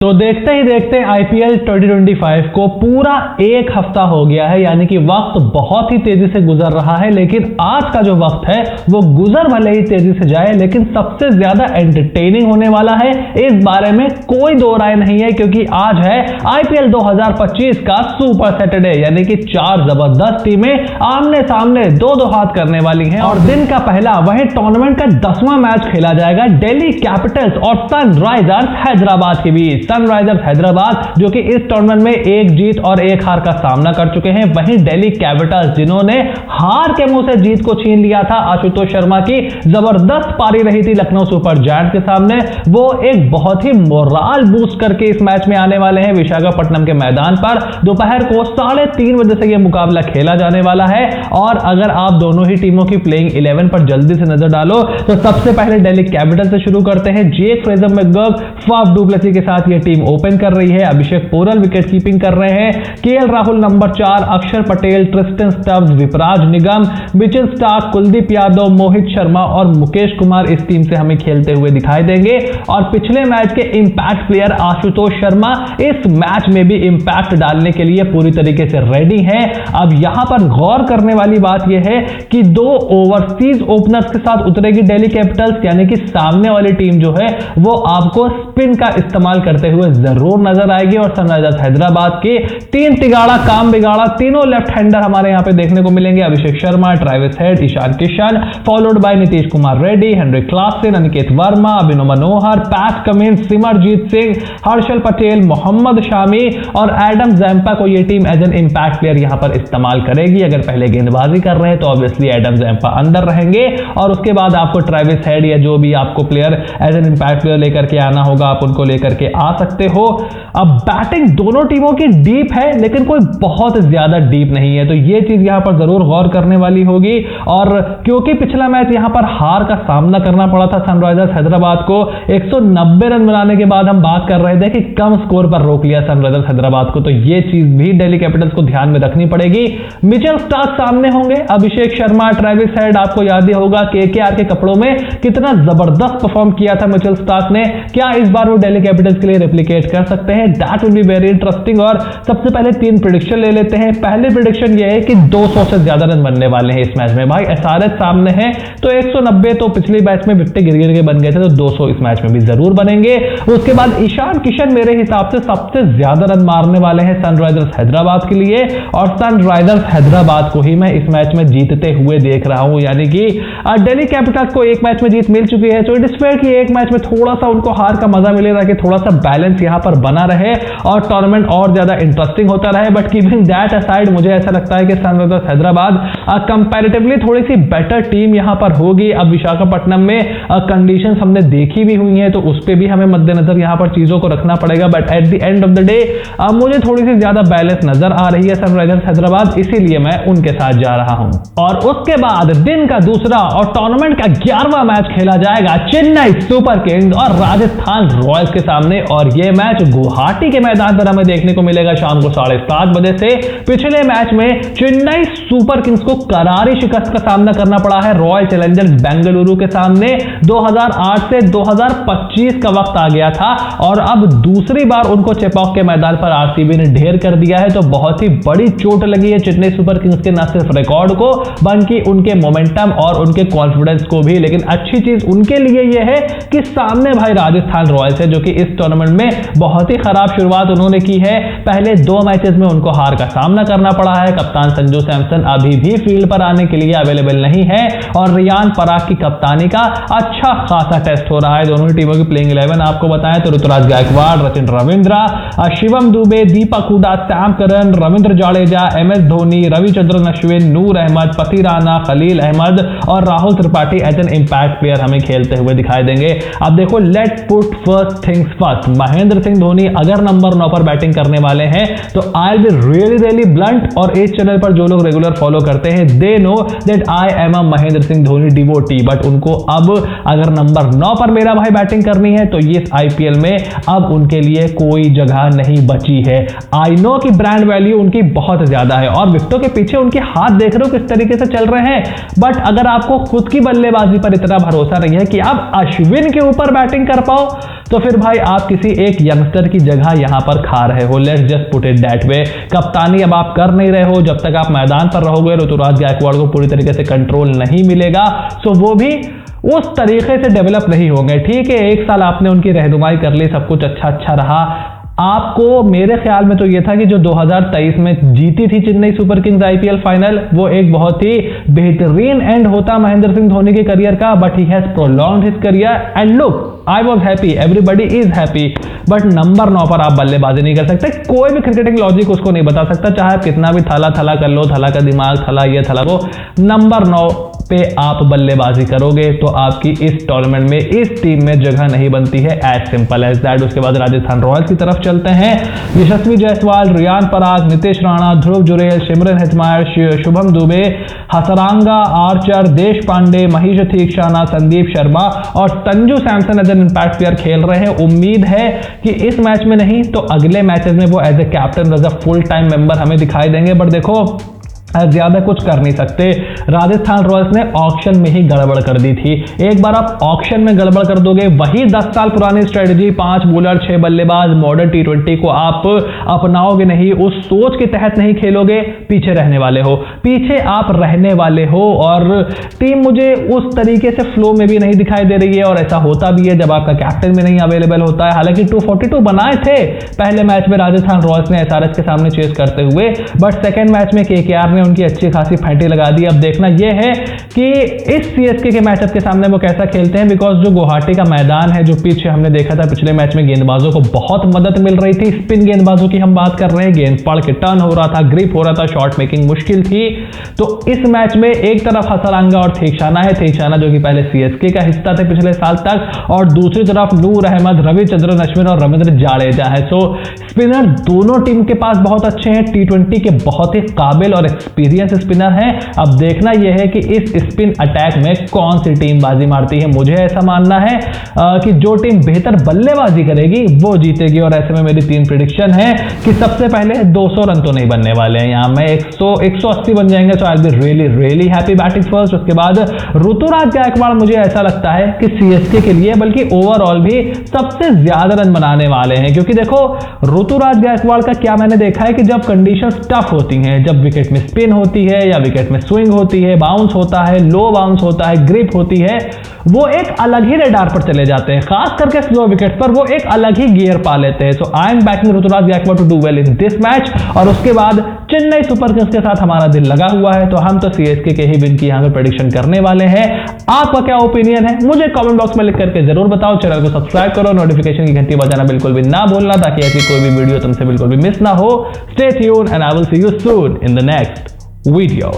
तो देखते ही देखते आईपीएल 2025 को पूरा एक हफ्ता हो गया है, यानी कि वक्त बहुत ही तेजी से गुजर रहा है। लेकिन आज का जो वक्त है वो गुजर भले ही तेजी से जाए, लेकिन सबसे ज्यादा एंटरटेनिंग होने वाला है, इस बारे में कोई दो राय नहीं है। क्योंकि आज है आईपीएल 2025 का सुपर सैटरडे, यानी कि 4 जबरदस्त टीमें आमने सामने दो हाथ करने वाली हैं। और दिन का पहला वही टूर्नामेंट का 10वां मैच खेला जाएगा दिल्ली कैपिटल्स और सनराइजर्स हैदराबाद के बीच। सनराइजर्स हैदराबाद जो कि इस टूर्नामेंट में एक जीत और एक हार का सामना कर चुके हैं, वहीं दिल्ली कैपिटल्स जिन्होंने हार के मुंह से जीत को छीन लिया था आशुतोष शर्मा की जबरदस्त पारी रही थी लखनऊ सुपर जायंट्स के सामने, वो एक बहुत ही मोराल बूस्ट करके इस मैच में आने वाले हैं विशाखापट्टनम के मैदान पर। दोपहर को 3:30 बजे से यह मुकाबला खेला जाने वाला है। और अगर आप दोनों ही टीमों की प्लेइंग 11 पर जल्दी से नजर डालो तो सबसे पहले दिल्ली कैपिटल्स से शुरू करते हैं। Jake Fraser McGurk, Faf du Plessis के साथ यह टीम ओपन कर रही है। अभिषेक पोरल विकेट कीपिंग कर रहे हैं। केएल राहुल नंबर 4, अक्षर पटेल, ट्रिस्टन स्टब्स, विपराज निगम, मिचेल स्टार्क, कुलदीप यादव, मोहित शर्मा और मुकेश कुमार इस टीम से हमें खेलते हुए दिखाई देंगे। और पिछले मैच के इंपैक्ट प्लेयर आशुतोष शर्मा इस मैच में भी इंपैक्ट डालने के लिए पूरी तरीके से रेडी हैं। अब यहां पर गौर करने वाली बात यह है कि 2 ओवरसीज ओपनर्स के साथ उतरेगी दिल्ली कैपिटल्स, यानी कि सामने वाली टीम जो है वो आपको स्पिन का इस्तेमाल करते हुए जरूर नजर आएगी। और सनराइजर्स हैदराबाद के 3 तिगाड़ा काम बिगाड़ा, तीनों लेफ्ट हैंडर हमारे यहां पे देखने को मिलेंगे। Abhishek Sharma, Travis Head, Ishan Kishan, followed by Nitish Kumar Reddy, Henry Klaasen, Aniket Verma, Abhinav Manohar, Pat Cummins, Simarjeet Singh, Harshal Patel, Mohammed Shami और एडम जैम्पा को यह team as an impact player यहां पर इस्तेमाल करेगी। अगर पहले गेंदबाजी कर रहे हैं तो ऑब्वियसली एडम जैम्पा अंदर रहेंगे और उसके बाद आपको ट्रेविस हेड या जो भी आपको player as an impact player लेकर के आना होगा आप उनको लेकर के आ सकते हो। अब बैटिंग दोनों टीमों की डीप है, लेकिन कोई बहुत ज्यादा डीप नहीं है, तो यह चीज यहां पर जरूर गौर करने वाली होगी। और क्योंकि पिछला मैच यहां पर हार का सामना करना पड़ा था सनराइजर्स हैदराबाद को, 190 रन बनाने के बाद हम बात कर रहे थे कि कम स्कोर पर रोक लिया सनराइजर्स हैदराबाद को, तो यह चीज भी दिल्ली कैपिटल्स को ध्यान में रखनी पड़ेगी। मिचेल स्टार्क सामने होंगे, अभिषेक शर्मा, ट्रेविस हेड, आपको याद ही होगा केकेआर के कपड़ों में कितना जबरदस्त परफॉर्म किया था मिचेल स्टार्क ने, क्या इस बार वो दिल्ली कैपिटल्स के लिए रेप्लिकेट कर सकते हैं? That will be very interesting. और सबसे पहले 3 प्रेडिक्शन ले लेते हैं। पहले प्रेडिक्शन ये है कि 200 से ज्यादा रन बनने वाले हैं इस मैच में। भाई एसआरएच सामने है तो 190 तो पिछली मैच में विकेट गिर के बन गए थे, तो 200 इस मैच में भी जरूर बनेंगे। उसके बाद ईशान किशन मेरे हिसाब से सबसे ज्यादा रन मारने वाले हैं सनराइजर्स हैदराबाद के लिए, और सनराइजर्स हैदराबाद को ही मैं इस मैच में जीतते हुए देख रहा हूं। यानी कि दिल्ली कैपिटल्स को एक मैच में जीत मिल चुकी है, तो इट इज फेयर कि एक मैच में थोड़ा सा उनको हार का मजा मिले ताकि थोड़ा सा बैलेंस यहां पर बना रहे और टूर्नामेंट और ज्यादा इंटरेस्टिंग होता रहे। बट कीपिंग दैट असाइड मुझे ऐसा लगता है कि सनराइजर्स हैदराबाद कंपैरेटिवली थोड़ी सी बेटर टीम यहां पर होगी। अब विशाखापट्टनम में कंडीशंस हमने देखी भी हुई हैं, तो उस पर भी हमें मद्देनजर यहां पर चीजों को रखना पड़ेगा। But at the end of the day मुझे थोड़ी सी ज्यादा बैलेंस नजर आ रही है सनराइजर्स हैदराबाद, इसीलिए मैं उनके साथ जा रहा हूं। और उसके बाद दिन का दूसरा और टूर्नामेंट का 11वां मैच खेला जाएगा चेन्नई सुपर किंग्स और राजस्थान रॉयल्स के सामने, और यह मैच गुवाहाटी के मैदान पर हमें देखने को मिलेगा शाम को 7:30 बजे से। पिछले मैच में चेन्नई सुपर किंग्स को करारी शिकस्त का सामना करना पड़ा है रॉयल चैलेंजर्स बेंगलुरु के सामने। 2008 से 2025 का वक्त आ गया था और अब दूसरी बार उनको चेपॉक के मैदान पर आरसीबी ने ढेर कर दिया है, तो बहुत ही बड़ी चोट लगी है चेन्नई सुपर किंग्स के न सिर्फ रिकॉर्ड को बल्कि उनके मोमेंटम और उनके कॉन्फिडेंस को भी। लेकिन अच्छी चीज उनके लिए यह है कि सामने भाई राजस्थान रॉयल्स है, जो कि इस टूर्नामेंट में बहुत ही खराब शुरुआत उन्होंने की है। पहले 2 मैचेस में उनको हार का सामना करना पड़ा है। कप्तान संजू सैमसन अभी भी फील्ड पर आने के लिए अवेलेबल नहीं है और रियान पराग की कप्तानी का अच्छा खासा टेस्ट हो रहा है। दोनों ही टीमों की प्लेइंग 11 आपको बताएं तो Ruturaj Gaikwad, Sachin Ravindra, Shivam Dube, Deepak Hooda, Sam Curran, Ravindra Jadeja, MS Dhoni, Ravichandran Ashwin, Noor Ahmad, Pathirana, Khaleel Ahmed और Rahul Tripathi as an impact player हमें खेलते हुए दिखाई देंगे। अब देखो, let put first things first, Mahendra Singh Dhoni अगर नंबर 9 पर बैटिंग करने वाले हैं तो I will be really blunt, और इस चैनल पर जो लोग रेगुलर फॉलो करते हैं they know that I am a Mahendra Singh Dhoni devotee. But उनको अब अगर नंबर 9 पर मेरा भाई बैटिंग करनी है तो ये आईपीएल में अब उनके लिए कोई जगह नहीं बची है। आई नो कि ब्रांड वैल्यू उनकी बहुत ज्यादा है और विकेटों के पीछे उनके हाथ देख रहे हो किस तरीके से चल रहे हैं, बट अगर आपको खुद की बल्लेबाजी पर इतना भरोसा नहीं है कि आप अश्विन के ऊपर बैटिंग कर पाओ तो फिर भाई आप किसी किसी एक यंगस्टर की जगह यहां पर खा रहे हो। Let's just put it that way. कप्तानी अब आप कर नहीं रहे हो, जब तक आप मैदान पर रहोगे ऋतुराज गायकवाड़ को पूरी तरीके से कंट्रोल नहीं मिलेगा, सो वो भी उस तरीके से डेवलप नहीं होंगे। ठीक है, एक साल आपने उनकी रहनुमाई कर ली, सब कुछ अच्छा रहा। आपको मेरे ख्याल में तो ये था कि जो 2023 में जीती थी Chennai super Kings IPL final, वो एक बहुत ही बेहतरीन एंड होता महेंद्र सिंह धोनी के करियर का, but he has prolonged his career and look I was happy, everybody is happy. But number 9 पर आप बल्लेबाजी नहीं कर सकते। कोई भी क्रिकेटिंग लॉजिक उसको नहीं बता सकता, चाहे आप कितना भी थला कर लो, थला का दिमाग, थला ये थला वो, नंबर 9 पे आप बल्लेबाजी करोगे तो आपकी इस टूर्नामेंट में, इस टीम में जगह नहीं बनती है। As simple as that. उसके बाद राजस्थान रॉयल्स की तरफ चलते हैं। Yashasvi Jaiswal, Riyan Parag, Nitish Rana, Dhruv Jurel, Shimron Hetmyer, Shubham Dubey, Hasaranga, Archer, Deshpande, Maheesh Theekshana, Sandeep Sharma और Sanju Samson as an impact player खेल रहे हैं। उम्मीद है कि इस मैच में नहीं तो अगले मैचेस में वो as a captain, as a full time member हमें दिखाई देंगे। बट देखो ज्यादा कुछ कर नहीं सकते। राजस्थान रॉयल्स ने ऑक्शन में ही गड़बड़ कर दी थी। एक बार आप ऑक्शन में गड़बड़ कर दोगे, वही 10 साल पुरानी स्ट्रेटजी, 5 बॉलर 6 बल्लेबाज मॉडर्न टी20 को आप अपनाओगे नहीं, उस सोच के तहत नहीं खेलोगे, पीछे रहने वाले हो, पीछे आप रहने वाले हो। और टीम मुझे उस तरीके से फ्लो में भी नहीं दिखाई दे रही है, और ऐसा होता भी है जब आपका कैप्टन भी नहीं अवेलेबल होता है। हालांकि 242 बनाए थे पहले मैच में राजस्थान रॉयल्स ने एसआरएच के सामने चेस करते हुए, बट सेकेंड मैच में केकेआर उनकी अच्छी खासी फैंटी लगा दी। अब देखना यह है कि इस सीएसके के मैचअप के सामने वो कैसा खेलते हैं, बिकॉज जो गुवाहाटी का मैदान है, जो पिच हमने देखा था पिछले मैच में, गेंदबाजों को बहुत मदद मिल रही थी। स्पिन गेंदबाजों की हम बात कर रहे हैं, गेंद पड़ के टर्न हो रहा था, ग्रिप हो रहा था, शॉट मेकिंग मुश्किल थी। तो इस मैच में एक तरफ हसरंगा और थीक्षाना है, थीक्षाना जो कि पहले सीएसके का हिस्सा थे पिछले साल तक, और दूसरी तरफ नूर अहमद, रविचंद्रन अश्विन और रविंद्र जाडेजा है। सो स्पिनर दोनों टीम के पास बहुत अच्छे हैं, टी20 के बहुत ही काबिल और एक्सपीरियंस स्पिनर है। अब देखना यह है कि इस स्पिन अटैक में कौन सी टीम बाजी मारती है। मुझे ऐसा मानना है कि जो टीम बेहतर बल्लेबाजी करेगी वो जीतेगी, और ऐसे में मेरी 3 प्रेडिक्शन है कि सबसे पहले 200 रन तो नहीं बनने वाले हैं, यहां में 180 बन जाएंगे। So I will be really really happy batting first. उसके बाद ऋतुराज गायकवाड़ मुझे ऐसा लगता है कि सीएसके के लिए, बल्कि ओवरऑल भी सबसे ज्यादा रन बनाने वाले हैं, क्योंकि देखो ऋतुराज गायकवाड़ का क्या मैंने देखा है कि जब कंडीशंस टफ होती हैं, जब विकेट में स्पिन होती है या विकेट में स्विंग होती है, बाउंस होता है, लो बाउंस होता है, ग्रिप होती है, वो एक अलग ही रडार पर चले जाते हैं। खास करके स्लो विकेट पर वो एक अलग ही गियर पा लेते हैं। So I am backing Ruturaj Gaikwad to do well in this match. और उसके बाद चेन्नई सुपर किंग्स के साथ हमारा दिल लगा हुआ है, तो हम तो सीएसके के ही विन की यहां पे प्रेडिक्शन करने वाले हैं। आपका क्या ओपिनियन है मुझे कमेंट बॉक्स में लिख करके जरूर बताओ। चैनल को सब्सक्राइब करो, नोटिफिकेशन की घंटी बजाना बिल्कुल भी ना भूलना, ताकि ऐसी कोई भी वीडियो तुमसे बिल्कुल भी मिस ना हो। Stay tuned and I will see you soon in the next video.